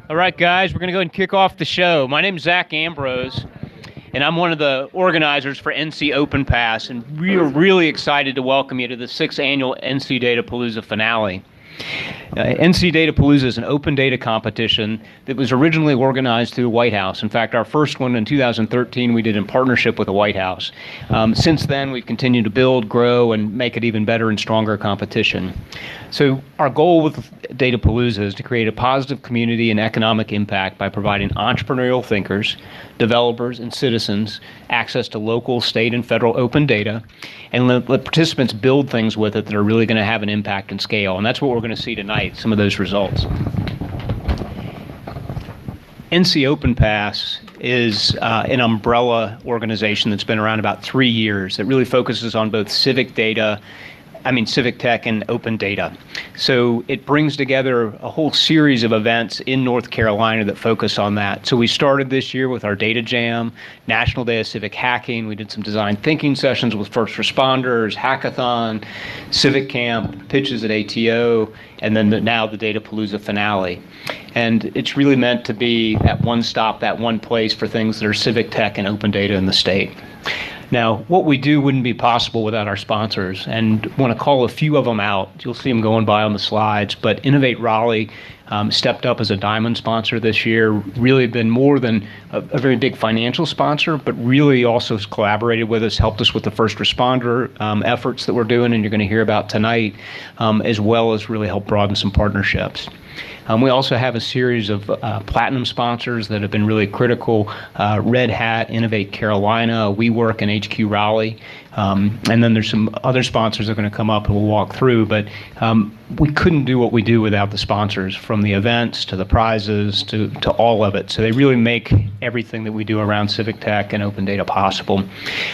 All right, guys, we're going to go ahead and kick off the show. My name is Zach Ambrose, and I'm one of the organizers for NC Open Pass, and we are really excited to welcome you to the 6th annual NC Datapalooza finale. NC Datapalooza is an open data competition that was originally organized through the White House. In fact, our first one in 2013 we did in partnership with the White House. Since then, we've continued to build, grow, and make it even better and stronger competition. So our goal with Datapalooza is to create a positive community and economic impact by providing entrepreneurial thinkers, developers, and citizens access to local, state, and federal open data, and let participants build things with it that are really going to have an impact and scale. And that's what we're going to see tonight, some of those results. NC Open Pass is an umbrella organization that's been around about 3 years that really focuses on both civic tech and open data. So it brings together a whole series of events in North Carolina that focus on that. So we started this year with our Data Jam, National Day of Civic Hacking. We did some design thinking sessions with first responders, hackathon, civic camp, pitches at ATO, and then now the Datapalooza finale. And it's really meant to be that one stop, that one place for things that are civic tech and open data in the state. Now, what we do wouldn't be possible without our sponsors, and want to call a few of them out. You'll see them going by on the slides, but Innovate Raleigh stepped up as a diamond sponsor this year, really been more than a very big financial sponsor, but really also has collaborated with us, helped us with the first responder efforts that we're doing, and you're going to hear about tonight, as well as really help broaden some partnerships. We also have a series of platinum sponsors that have been really critical. Red Hat, Innovate Carolina, WeWork, and HQ Raleigh. And then there's some other sponsors that are going to come up and we'll walk through. But we couldn't do what we do without the sponsors, from the events to the prizes to all of it. So they really make everything that we do around civic tech and open data possible.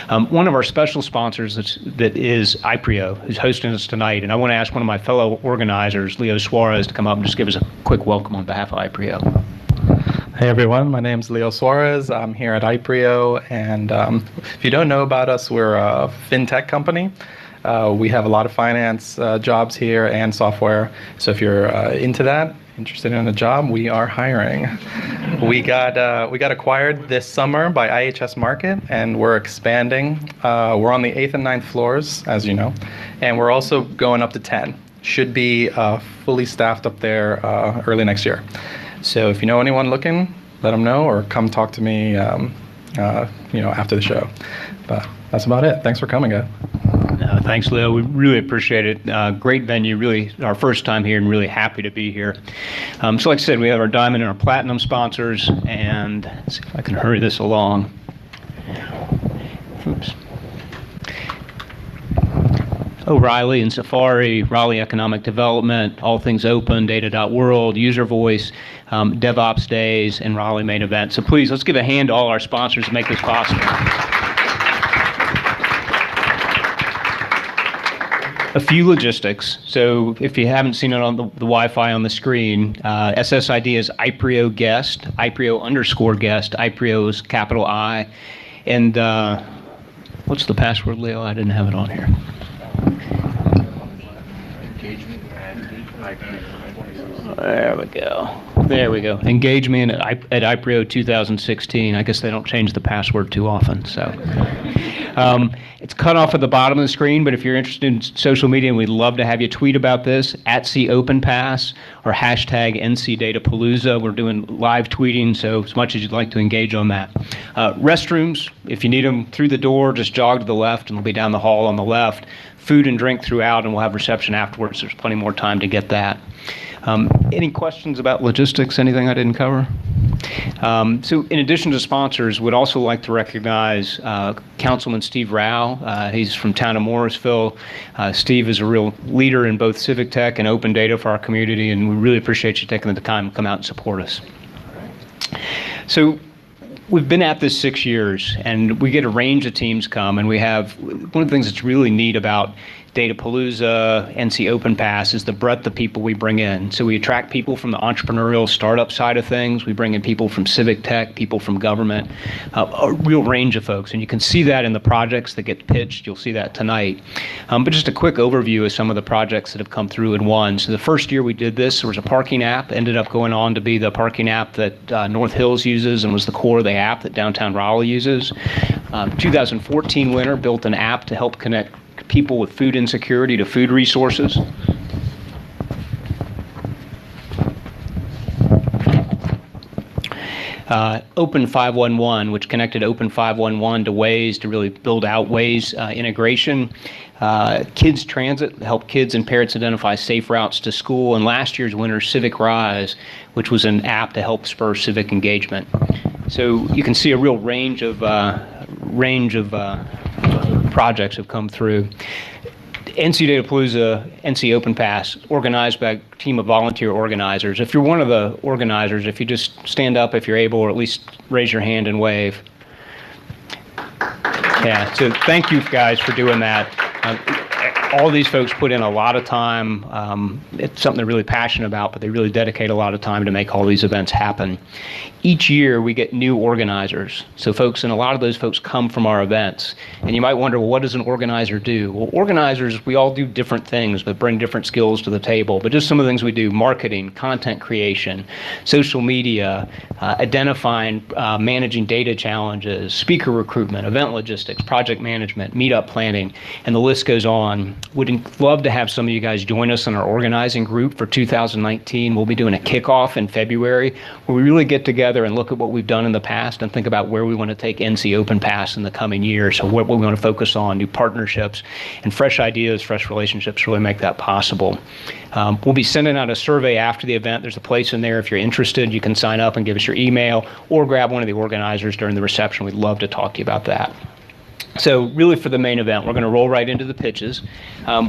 One of our special sponsors that is IPRIO, who's hosting us tonight. And I want to ask one of my fellow organizers, Leo Suarez, to come up and just give us a quick welcome on behalf of IPRIO. Hey everyone, my name's Leo Suarez. I'm here at IPRIO, and if you don't know about us, we're a fintech company. We have a lot of finance jobs here and software. So if you're into that, interested in a job, we are hiring. We got acquired this summer by IHS Markit, and we're expanding. We're on the 8th and 9th floors, as you know, and we're also going up to 10. Should be fully staffed up there early next year. So if you know anyone looking, let them know, or come talk to me, after the show. But that's about it. Thanks for coming, guys. Thanks, Leo. We really appreciate it. Great venue, really our first time here, and really happy to be here. So like I said, we have our diamond and our platinum sponsors, and let's see if I can hurry this along. Oops. O'Reilly and Safari, Raleigh Economic Development, All Things Open, Data.World, User Voice, DevOps Days, and Raleigh Main Event. So please, let's give a hand to all our sponsors to make this possible. A few logistics. So if you haven't seen it on the Wi-Fi on the screen, SSID is IPRIO guest, IPRIO_guest, IPRIO is capital I. And what's the password, Leo? I didn't have it on here. There we go. Engage me at IPRIO 2016. I guess they don't change the password too often. So it's cut off at the bottom of the screen, but if you're interested in social media, we'd love to have you tweet about this at @COpenPass or hashtag #NCDatapalooza. We're doing live tweeting, so as much as you'd like to engage on that. Restrooms, if you need them through the door, just jog to the left and they'll be down the hall on the left. Food and drink throughout, and we'll have reception afterwards. There's plenty more time to get that. Any questions about logistics, anything I didn't cover? So in addition to sponsors, we'd also like to recognize Councilman Steve Rao. He's from town of Morrisville. Steve is a real leader in both civic tech and open data for our community, and we really appreciate you taking the time to come out and support us. So we've been at this 6 years, and we get a range of teams come, and we have one of the things that's really neat about Datapalooza, NC Open Pass is the breadth of people we bring in. So we attract people from the entrepreneurial startup side of things. We bring in people from civic tech, people from government, a real range of folks. And you can see that in the projects that get pitched. You'll see that tonight. But just a quick overview of some of the projects that have come through and won. So the first year we did this, there was a parking app, ended up going on to be the parking app that North Hills uses and was the core of the app that downtown Raleigh uses. 2014 winner built an app to help connect people with food insecurity to food resources. Open 511, which connected Open 511 to Waze to really build out Waze integration. Kids Transit helped kids and parents identify safe routes to school. And last year's winner, Civic Rise, which was an app to help spur civic engagement. So you can see a real range of projects have come through. NC Datapalooza, NC Open Pass, organized by a team of volunteer organizers. If you're one of the organizers, if you just stand up if you're able, or at least raise your hand and wave. Yeah, so thank you guys for doing that. All these folks put in a lot of time. It's something they're really passionate about, but they really dedicate a lot of time to make all these events happen. Each year we get new organizers. So folks, and a lot of those folks come from our events. And you might wonder, well, what does an organizer do? Well, organizers, we all do different things, but bring different skills to the table. But just some of the things we do: marketing, content creation, social media, identifying, managing data challenges, speaker recruitment, event logistics, project management, meetup planning, and the list goes on. Would love to have some of you guys join us in our organizing group for 2019. We'll be doing a kickoff in February where we really get together and look at what we've done in the past and think about where we want to take NC Open Pass in the coming year. So what we want to focus on, new partnerships and fresh ideas, fresh relationships really make that possible. We'll be sending out a survey after the event. There's a place in there. If you're interested, you can sign up and give us your email or grab one of the organizers during the reception. We'd love to talk to you about that. So really for the main event, we're going to roll right into the pitches.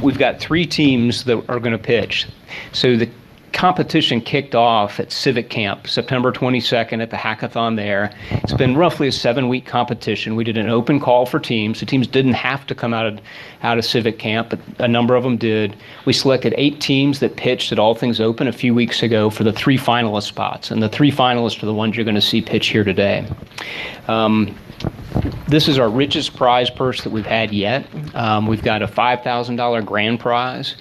We've got 3 teams that are going to pitch. So the competition kicked off at Civic Camp, September 22nd at the hackathon there. It's been roughly a 7-week competition. We did an open call for teams. The teams didn't have to come out of Civic Camp, but a number of them did. We selected 8 teams that pitched at All Things Open a few weeks ago for the 3 finalist spots. And the 3 finalists are the ones you're going to see pitch here today. This is our richest prize purse that we've had yet. We've got a $5,000 grand prize.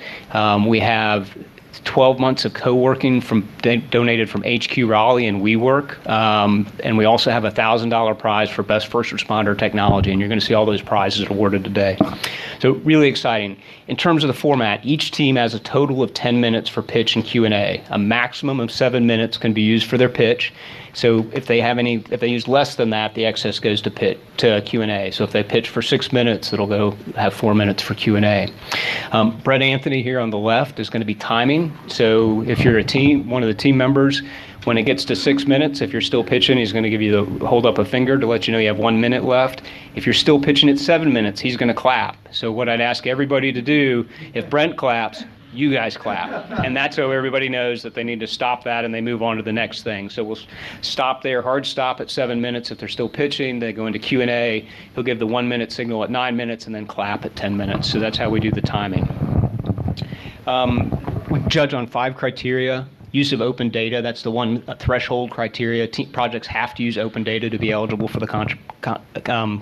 We have 12 months of co-working donated from HQ Raleigh and WeWork. And we also have a $1,000 prize for best first responder technology. And you're going to see all those prizes awarded today. So really exciting. In terms of the format, each team has a total of 10 minutes for pitch and Q&A. A maximum of 7 minutes can be used for their pitch. So if they use less than that, the excess goes to Q&A. So if they pitch for 6 minutes, it'll go have 4 minutes for Q&A. Brett Anthony here on the left is going to be timing. So if you're one of the team members, when it gets to 6 minutes, if you're still pitching, he's going to give you the hold up a finger to let you know you have 1 minute left. If you're still pitching at 7 minutes, he's going to clap. So what I'd ask everybody to do, if Brent claps, you guys clap. And that's so everybody knows that they need to stop that and they move on to the next thing. So we'll stop there, hard stop at 7 minutes. If they're still pitching, they go into Q&A. He'll give the 1 minute signal at 9 minutes and then clap at 10 minutes. So that's how we do the timing. We judge on 5 criteria. Use of open data, that's the one threshold criteria. Projects have to use open data to be eligible for the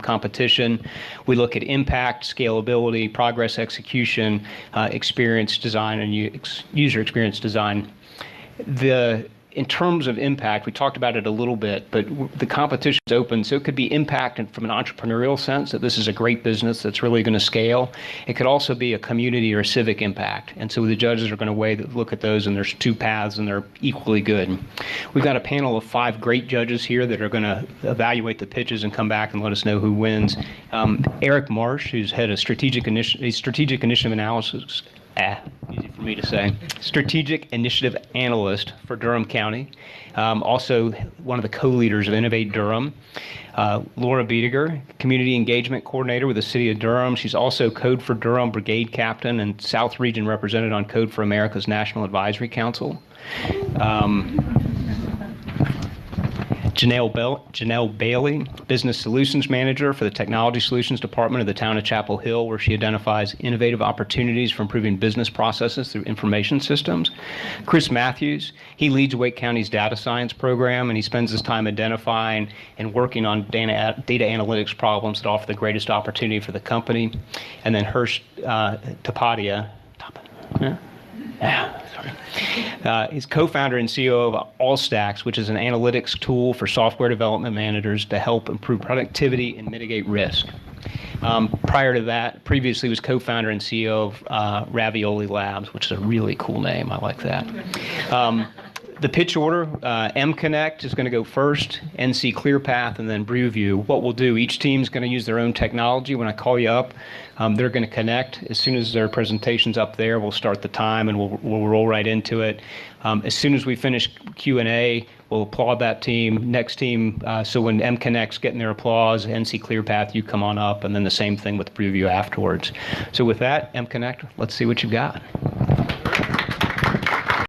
competition. We look at impact, scalability, progress execution, experience design, and user experience design. In terms of impact, we talked about it a little bit, but the competition is open, so it could be impact from an entrepreneurial sense, that this is a great business that's really going to scale. It could also be a community or a civic impact, and so the judges are going to look at those, and there's 2 paths, and they're equally good. We've got a panel of 5 great judges here that are going to evaluate the pitches and come back and let us know who wins. Eric Marsh, who's head of strategic initiative analysis, easy for me to say, strategic initiative analyst for Durham County, also one of the co-leaders of Innovate Durham. Laura Biediger, community engagement coordinator with the city of Durham. She's also Code for Durham brigade captain and South Region representative on Code for America's National Advisory Council. Janelle Bailey, Business Solutions Manager for the Technology Solutions Department of the Town of Chapel Hill, where she identifies innovative opportunities for improving business processes through information systems. Chris Matthews, he leads Wake County's data science program, and he spends his time identifying and working on data analytics problems that offer the greatest opportunity for the company. And then Hirsch Tapadia, he's co-founder and CEO of AllStacks, which is an analytics tool for software development managers to help improve productivity and mitigate risk. Prior to that, previously was co-founder and CEO of Ravioli Labs, which is a really cool name. I like that. The pitch order, MConnect is going to go first, NC ClearPath, and then BrewView. What we'll do, each team's going to use their own technology. When I call you up, they're going to connect. As soon as their presentation's up there, we'll start the time and we'll roll right into it. As soon as we finish Q&A, we'll applaud that team. Next team, so when MConnect's getting their applause, NC ClearPath, you come on up, and then the same thing with BrewView afterwards. So with that, MConnect, let's see what you've got.